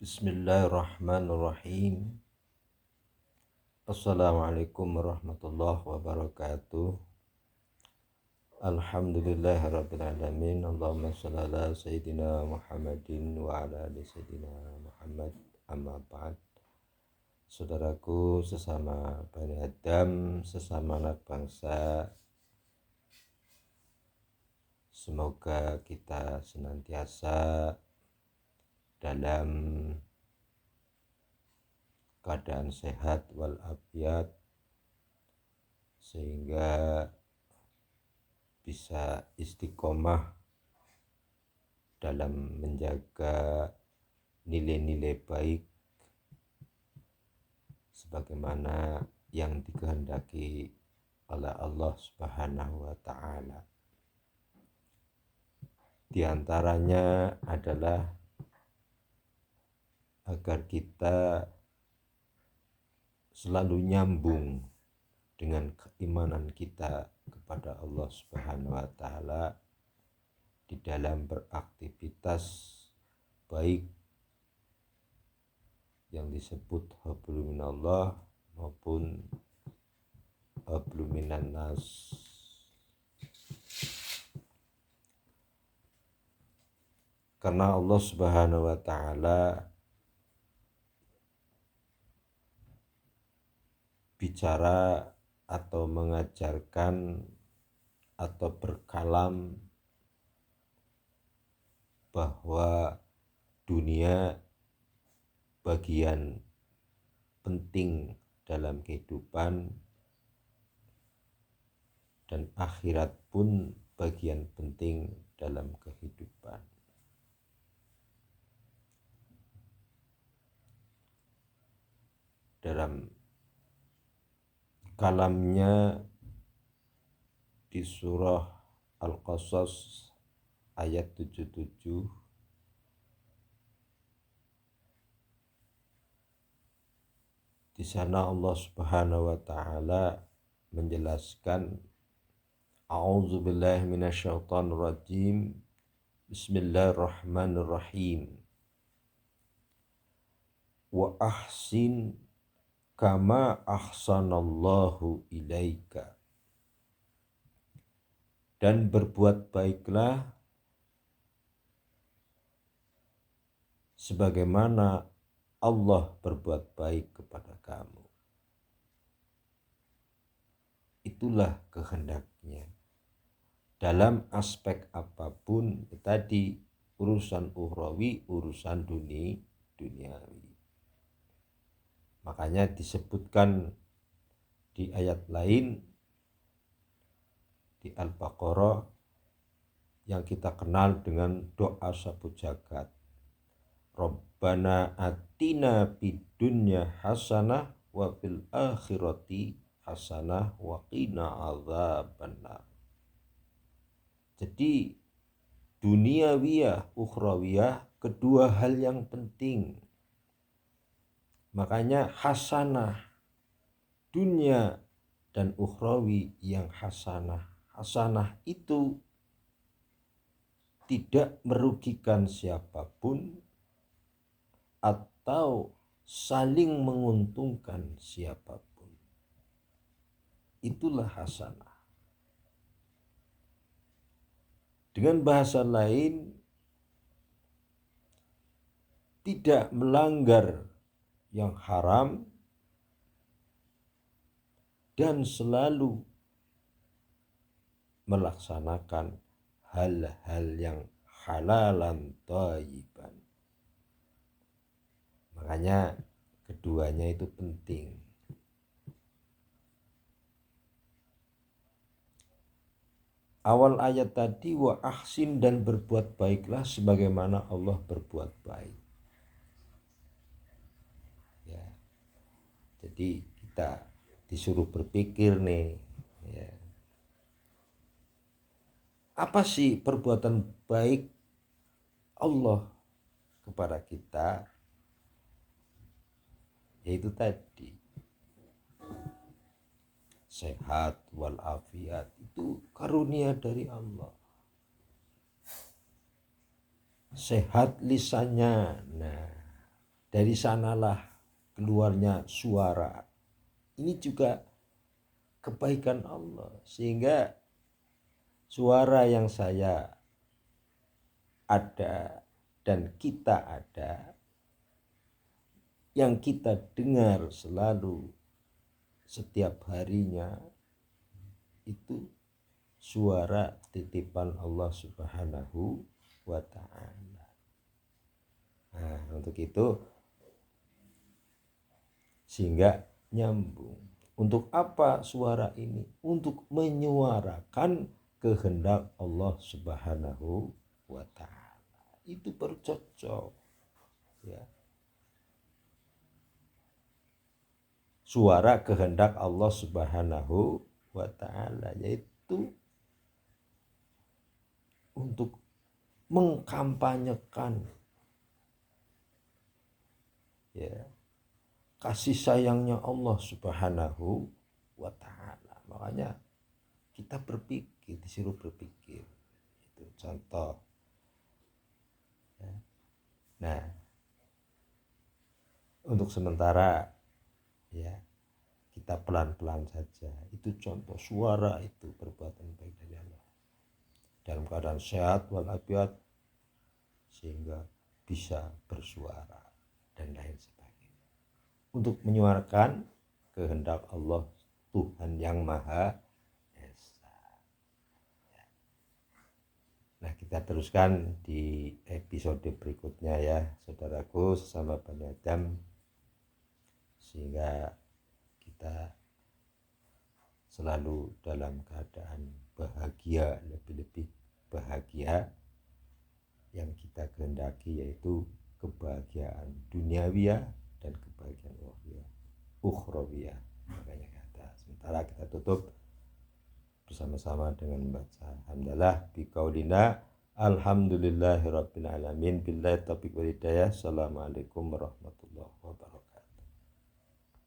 Bismillahirrahmanirrahim. Assalamualaikum warahmatullahi wabarakatuh. Alhamdulillahirabbil alamin. Allahumma shalli ala sayyidina Muhammadin wa ala ali sayyidina Muhammad. Amma ba'd. Saudaraku sesama Bani Adam, sesama anak bangsa, semoga kita senantiasa dalam keadaan sehat walafiat, sehingga bisa istiqomah dalam menjaga nilai-nilai baik sebagaimana yang dikehendaki oleh Allah Subhanahu wa taala. Di antaranya adalah agar kita selalu nyambung dengan keimanan kita kepada Allah Subhanahu wa taala di dalam beraktivitas baik yang disebut hablum minallah maupun hablum minan nas. Karena Allah Subhanahu wa taala bicara atau mengajarkan atau berkalam bahwa dunia bagian penting dalam kehidupan dan akhirat pun bagian penting dalam kehidupan. Dalam kalamnya di surah Al-Qasas ayat 77, di sana Allah Subhanahu wa taala menjelaskan, A'udzubillahi minasyaitonirrajim. Bismillahirrahmanirrahim. Wa ahsin kama ahsanallahu ilaika. Dan berbuat baiklah sebagaimana Allah berbuat baik kepada kamu. Itulah kehendaknya. Dalam aspek apapun tadi, urusan ukhrawi, urusan duniawi. Makanya disebutkan di ayat lain di Al-Baqarah yang kita kenal dengan doa sapu jagat. Rabbana atina fid dunya hasanah wa fil akhirati hasanah wa qina adzabannar. Jadi duniawiyah, ukhrawiyah, kedua hal yang penting. Makanya hasanah, dunia dan ukhrawi yang hasanah. Hasanah itu tidak merugikan siapapun atau saling menguntungkan siapapun. Itulah hasanah. Dengan bahasa lain, tidak melanggar yang haram dan selalu melaksanakan hal-hal yang halalan thayyiban. Makanya keduanya itu penting. Awal ayat tadi, wa ahsin, dan berbuat baiklah sebagaimana Allah berbuat baik. Ya. Jadi kita disuruh berpikir nih, ya. Apa sih perbuatan baik Allah kepada kita? Yaitu tadi, sehat walafiat, itu karunia dari Allah. Sehat lisannya, nah Dari sanalah keluarnya suara. Ini juga kebaikan Allah, sehingga suara yang saya ada dan kita ada, yang kita dengar selalu setiap harinya, itu suara titipan Allah Subhanahu wa ta'ala. Nah, untuk itu sehingga nyambung. Untuk apa suara ini? Untuk menyuarakan kehendak Allah Subhanahu wa ta'ala. Itu bercocok, ya. Suara kehendak Allah Subhanahu wa ta'ala, yaitu untuk mengkampanyekan, ya, kasih sayangnya Allah Subhanahu wa ta'ala. Makanya kita berpikir, disuruh berpikir. Itu contoh, ya. Nah, untuk sementara, ya, kita pelan-pelan saja. Itu contoh suara, itu perbuatan baik dari Allah dalam keadaan sehat walafiat, sehingga bisa bersuara dan lain sebagainya untuk menyuarakan kehendak Allah, Tuhan yang Maha Esa. Nah, kita teruskan di episode berikutnya, ya saudaraku sesama Bani Adam, sehingga kita selalu dalam keadaan bahagia, lebih-lebih bahagia yang kita kehendaki, yaitu kebahagiaan duniawiyah dan kebahagiaan ukhrawiyah. Makanya sementara kita tutup bersama-sama dengan membaca hamdalah biqaulina alhamdulillahirabbil alamin billahi taufiq wal hidayah. Assalamualaikum warahmatullahi wabarakatuh.